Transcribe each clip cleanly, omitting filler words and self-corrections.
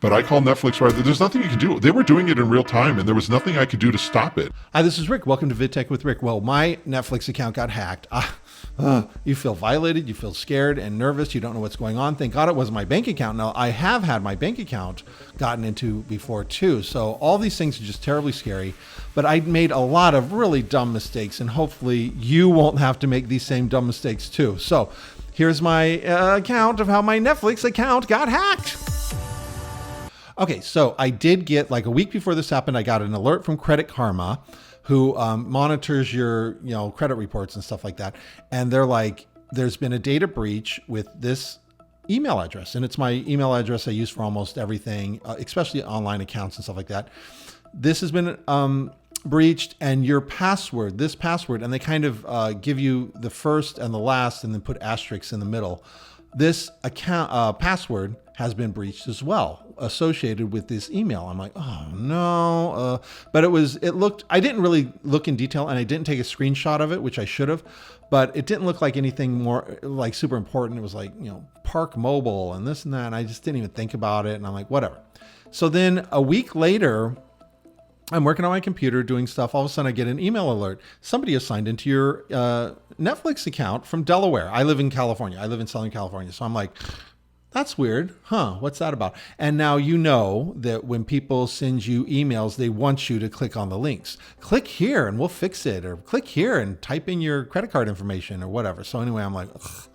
But I called Netflix right. There's nothing you can do. They were doing it in real time, and there was nothing I could do to stop it. Hi, this is Rick. Welcome to VidTech with Rick. Well, my Netflix account got hacked. You feel violated. You feel scared and nervous. You don't know what's going on. Thank God it wasn't my bank account. Now, I have had my bank account gotten into before too. So all these things are just terribly scary. But I made a lot of really dumb mistakes, and hopefully you won't have to make these same dumb mistakes too. So here's my account of how my Netflix account got hacked. Okay, so I did get, like a week before this happened, I got an alert from Credit Karma, who monitors your credit reports and stuff like that. And they're like, there's been a data breach with this email address. And it's my email address I use for almost everything, especially online accounts and stuff like that. This has been breached, and your password, this password, and they kind of give you the first and the last and then put asterisks in the middle. This account password has been breached as well, associated with this email. I'm like, oh no. But I didn't really look in detail, and I didn't take a screenshot of it, which I should have, but it didn't look like anything more like super important. It was like, Park Mobile and this and that. And I just didn't even think about it. And I'm like, whatever. So then a week later, I'm working on my computer doing stuff. All of a sudden I get an email alert. Somebody has signed into your Netflix account from Delaware. I live in California. I live in Southern California. So I'm like, that's weird. What's that about? And now you know that when people send you emails, they want you to click on the links. Click here and we'll fix it. Or click here and type in your credit card information or whatever. So anyway, I'm like, ugh.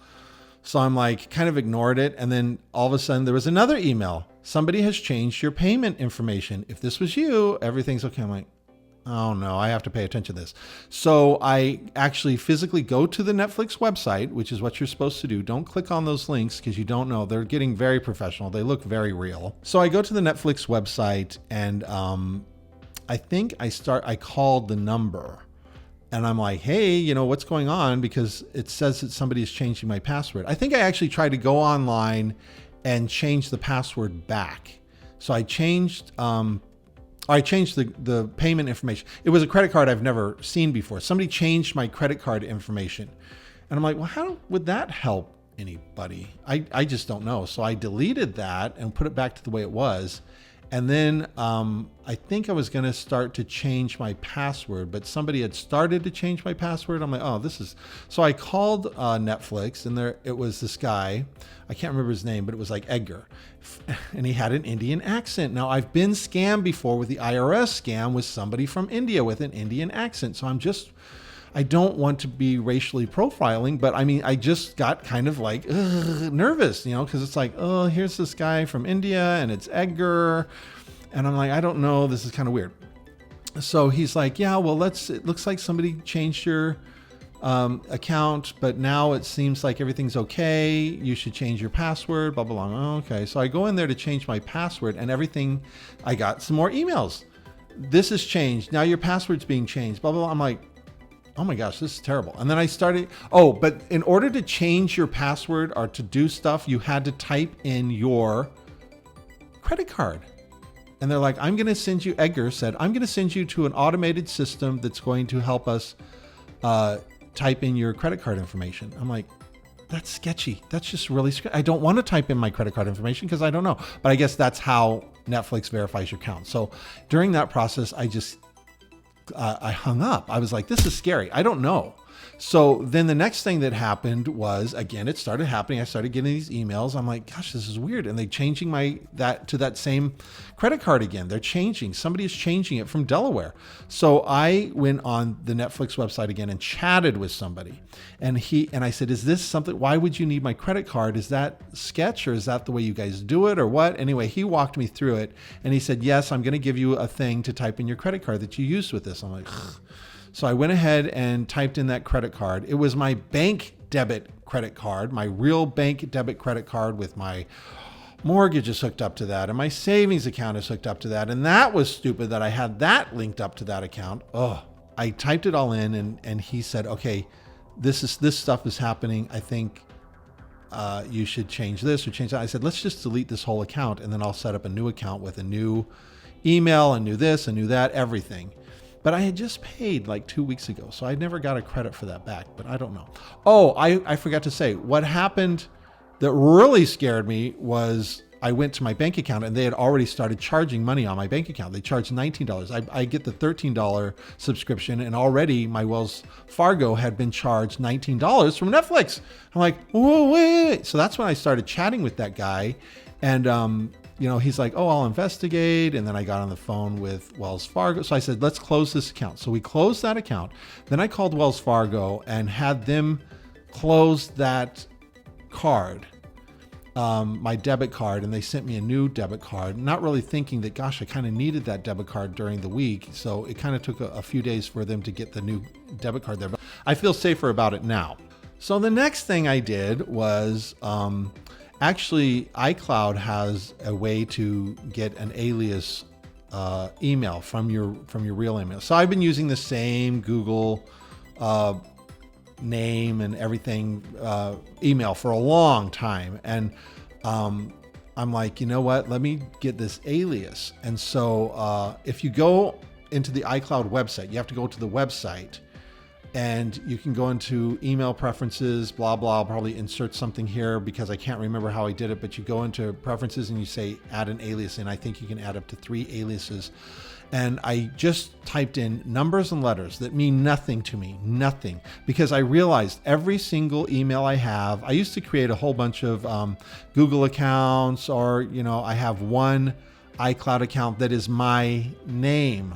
So I'm like, kind of ignored it. And then all of a sudden there was another email. Somebody has changed your payment information. If this was you, everything's okay. I'm like, oh no, I have to pay attention to this. So I actually physically go to the Netflix website, which is what you're supposed to do. Don't click on those links because you don't know. They're getting very professional. They look very real. So I go to the Netflix website, and I think I called the number, and I'm like, hey, what's going on? Because it says that somebody is changing my password. I think I actually tried to go online and change the password back. So I changed the payment information. It was a credit card I've never seen before. Somebody changed my credit card information. And I'm like, well, how would that help anybody? I just don't know. So I deleted that and put it back to the way it was. And then I think I was going to start to change my password, but somebody had started to change my password. I'm like, oh, so I called Netflix, and it was this guy. I can't remember his name, but it was like Edgar. And he had an Indian accent. Now, I've been scammed before with the IRS scam with somebody from India with an Indian accent. So I don't want to be racially profiling, but I mean, I just got kind of like nervous, because it's like, oh, here's this guy from India and it's Edgar. And I'm like, I don't know. This is kind of weird. So he's like, yeah, well, it looks like somebody changed your account, but now it seems like everything's okay. You should change your password, blah, blah, blah. Oh, okay. So I go in there to change my password, and I got some more emails. This has changed. Now your password's being changed, blah, blah, blah. I'm like, oh my gosh, this is terrible. And then I started, but in order to change your password or to do stuff, you had to type in your credit card. And they're like, Edgar said, I'm going to send you to an automated system that's going to help us type in your credit card information. I'm like, that's sketchy. That's just really sketchy. I don't want to type in my credit card information because I don't know. But I guess that's how Netflix verifies your account. So during that process, I hung up. I was like, this is scary. I don't know. So then the next thing that happened was, again, it started happening. I started getting these emails. I'm like, gosh, this is weird. And they're changing that same credit card again. They're changing. Somebody is changing it from Delaware. So I went on the Netflix website again and chatted with somebody. And I said, is this something, why would you need my credit card? Is that sketch, or is that the way you guys do it, or what? Anyway, he walked me through it, and he said, yes, I'm going to give you a thing to type in your credit card that you used with this. I'm like, ugh. So I went ahead and typed in that credit card. It was my bank debit credit card, my real bank debit credit card with my mortgage is hooked up to that, and my savings account is hooked up to that. And that was stupid that I had that linked up to that account. I typed it all in, and he said, okay, this stuff is happening. I think you should change this or change that. I said, let's just delete this whole account, and then I'll set up a new account with a new email and new this and new that, everything. But I had just paid like 2 weeks ago, so I never got a credit for that back, but I don't know. I forgot to say, what happened that really scared me was I went to my bank account and they had already started charging money on my bank account. They charged $19. I get the $13 subscription, and already my Wells Fargo had been charged $19 from Netflix. I'm like, whoa, wait. So that's when I started chatting with that guy. And, he's like, oh, I'll investigate. And then I got on the phone with Wells Fargo. So I said, let's close this account. So we closed that account. Then I called Wells Fargo and had them close that card, my debit card, and they sent me a new debit card, not really thinking that, gosh, I kind of needed that debit card during the week. So it kind of took a few days for them to get the new debit card there. But I feel safer about it now. So the next thing I did was, actually, iCloud has a way to get an alias email from your real email. So I've been using the same Google name and everything email for a long time, and I'm like, you know what? Let me get this alias. And so if you go into the iCloud website, you have to go to the website. And you can go into email preferences, blah, blah. I'll probably insert something here because I can't remember how I did it, but you go into preferences and you say add an alias, and I think you can add up to 3 aliases. And I just typed in numbers and letters that mean nothing to me, nothing, because I realized every single email I have, I used to create a whole bunch of Google accounts, or, I have one iCloud account that is my name.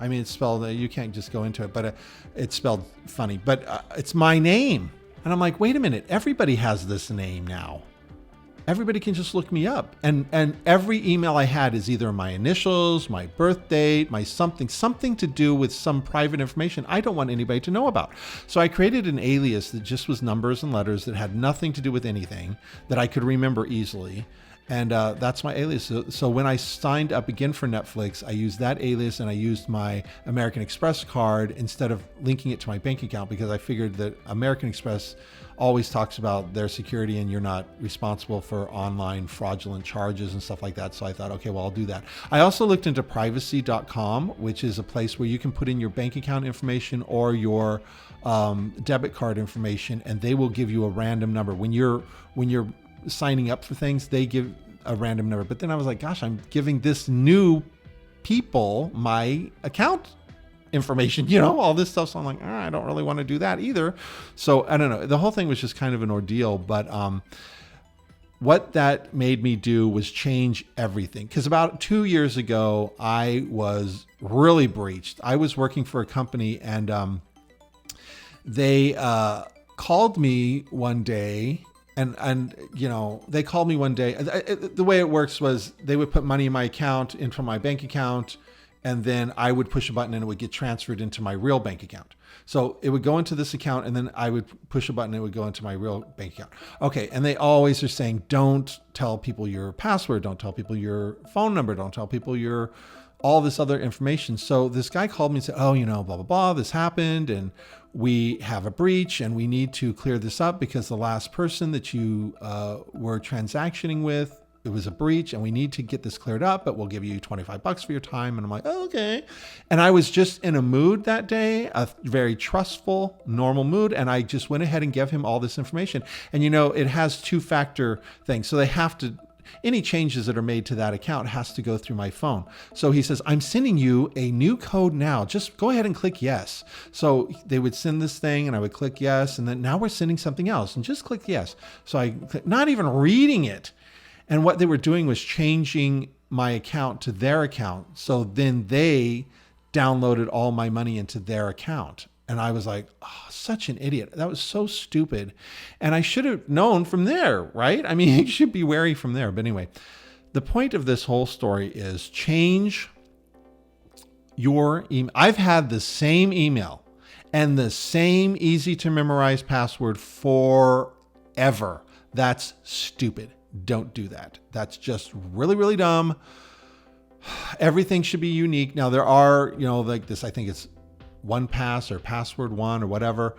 I mean, it's spelled, you can't just go into it, but it's spelled funny, but it's my name. And I'm like, wait a minute, everybody has this name now. Everybody can just look me up. And every email I had is either my initials, my birth date, my something to do with some private information I don't want anybody to know about. So I created an alias that just was numbers and letters that had nothing to do with anything that I could remember easily. And that's my alias. So when I signed up again for Netflix, I used that alias, and I used my American Express card instead of linking it to my bank account, because I figured that American Express always talks about their security and you're not responsible for online fraudulent charges and stuff like that. So I thought, okay, well, I'll do that. I also looked into privacy.com, which is a place where you can put in your bank account information or your debit card information, and they will give you a random number. When you're signing up for things, they give a random number. But then I was like, gosh, I'm giving this new people my account information, all this stuff. So I'm like, I don't really want to do that either. So I don't know. The whole thing was just kind of an ordeal. But what that made me do was change everything. Because about 2 years ago, I was really breached. I was working for a company, and they called me one day. And they called me one day. The way it works was they would put money in my account, into my bank account, and then I would push a button and it would get transferred into my real bank account. So it would go into this account, and then I would push a button and it would go into my real bank account. Okay, and they always are saying, don't tell people your password, don't tell people your phone number, don't tell people your all this other information. So this guy called me and said, oh, blah, blah, blah, this happened, and we have a breach, and we need to clear this up because the last person that you were transactioning with, it was a breach, and we need to get this cleared up, but we'll give you $25 for your time. And I'm like, oh, okay. And I was just in a mood that day, a very trustful, normal mood. And I just went ahead and gave him all this information. And, it has 2-factor things. So they have to, any changes that are made to that account has to go through my phone. So he says, I'm sending you a new code now. Just go ahead and click yes. So they would send this thing, and I would click yes. And then now we're sending something else, and just click yes. So I click, not even reading it. And what they were doing was changing my account to their account. So then they downloaded all my money into their account. And I was like, oh, such an idiot. That was so stupid. And I should have known from there, right? I mean, you should be wary from there. But anyway, the point of this whole story is change your email. I've had the same email and the same easy to memorize password forever. That's stupid. Don't do that. That's just really, really dumb. Everything should be unique. Now there are, like this, I think it's OnePass or Password One or whatever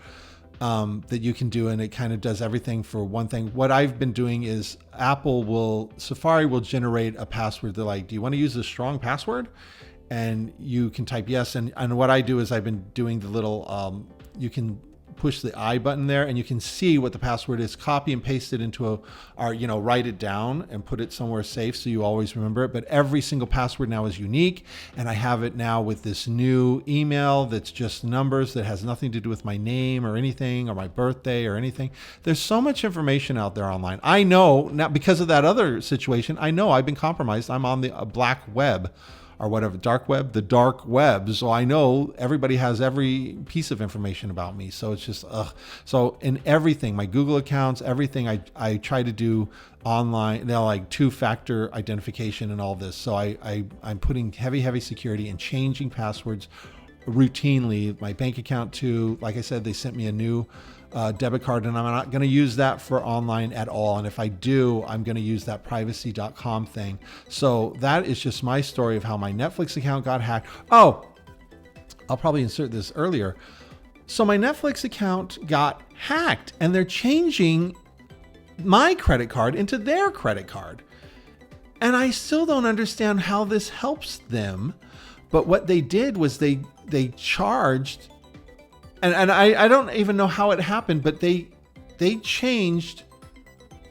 that you can do, and it kind of does everything for one thing. What I've been doing is Safari will generate a password. They're like, do you want to use a strong password? And you can type yes. And what I do is I've been doing the little, you can push the I button there, and you can see what the password is. Copy and paste it into write it down and put it somewhere safe so you always remember it. But every single password now is unique, and I have it now with this new email that's just numbers, that has nothing to do with my name or anything, or my birthday or anything. There's so much information out there online. I know now, because of that other situation, I know I've been compromised. I'm on the black web, or whatever, the dark web. So I know everybody has every piece of information about me. So it's just, So in everything, my Google accounts, everything I try to do online, they're like two-factor identification and all this. So I'm putting heavy security and changing passwords routinely. My bank account too. Like I said, they sent me a new debit card, and I'm not going to use that for online at all. And if I do, I'm going to use that privacy.com thing. So that is just my story of how my Netflix account got hacked. Oh, I'll probably insert this earlier. So my Netflix account got hacked, and they're changing my credit card into their credit card. And I still don't understand how this helps them. But what they did was they charged, and I don't even know how it happened, but they changed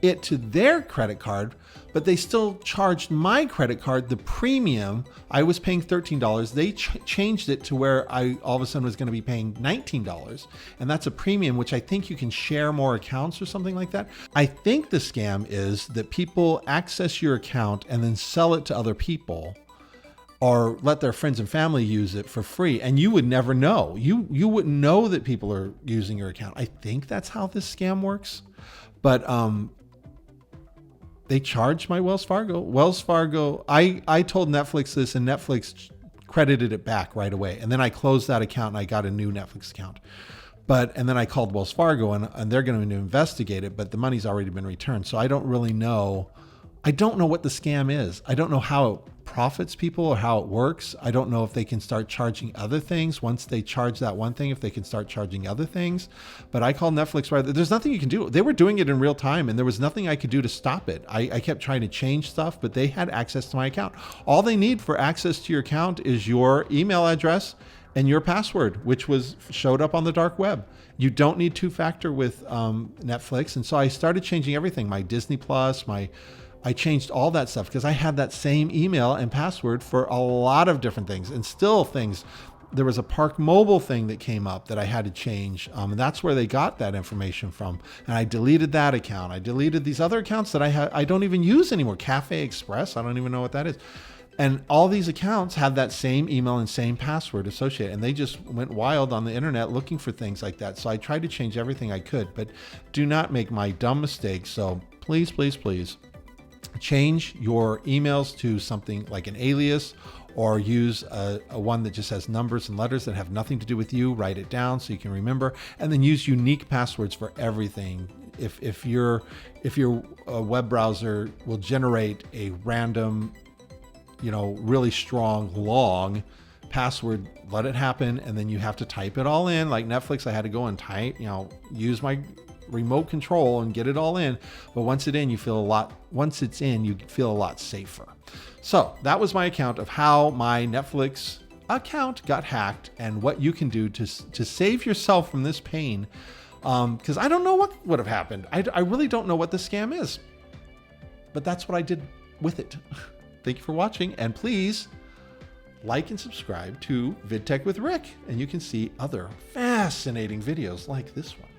it to their credit card, but they still charged my credit card the premium. I was paying $13. They changed it to where I all of a sudden was going to be paying $19. And that's a premium, which I think you can share more accounts or something like that. I think the scam is that people access your account and then sell it to other people, or let their friends and family use it for free. And you would never know. You wouldn't know that people are using your account. I think that's how this scam works. But they charged my Wells Fargo. I told Netflix this, and Netflix credited it back right away. And then I closed that account and I got a new Netflix account. And then I called Wells Fargo, and they're going to investigate it, but the money's already been returned. So I don't really know. I don't know what the scam is. I don't know how it profits people or how it works. I don't know if they can start charging other things. Once they charge that one thing, if they can start charging other things. But I called Netflix right. There's nothing you can do. They were doing it in real time, and there was nothing I could do to stop it. I kept trying to change stuff, but they had access to my account. All they need for access to your account is your email address and your password, which showed up on the dark web. You don't need two-factor with Netflix. And so I started changing everything. My Disney Plus, I changed all that stuff because I had that same email and password for a lot of different things, and still things. There was a Park Mobile thing that came up that I had to change. And that's where they got that information from. And I deleted that account. I deleted these other accounts that I don't even use anymore. Cafe Express, I don't even know what that is. And all these accounts had that same email and same password associated. And they just went wild on the internet looking for things like that. So I tried to change everything I could, but do not make my dumb mistake. So please, please, please, change your emails to something like an alias, or use a one that just has numbers and letters that have nothing to do with you. Write it down so you can remember, and then use unique passwords for everything. If your web browser will generate a random, really strong, long password, let it happen, and then you have to type it all in. Like Netflix, I had to go and type, use my remote control and get it all in. But once it's in, you feel a lot safer. So that was my account of how my Netflix account got hacked, and what you can do to save yourself from this pain. Because I don't know what would have happened. I really don't know what the scam is, but that's what I did with it. Thank you for watching, and please like and subscribe to VidTech with Rick, and you can see other fascinating videos like this one.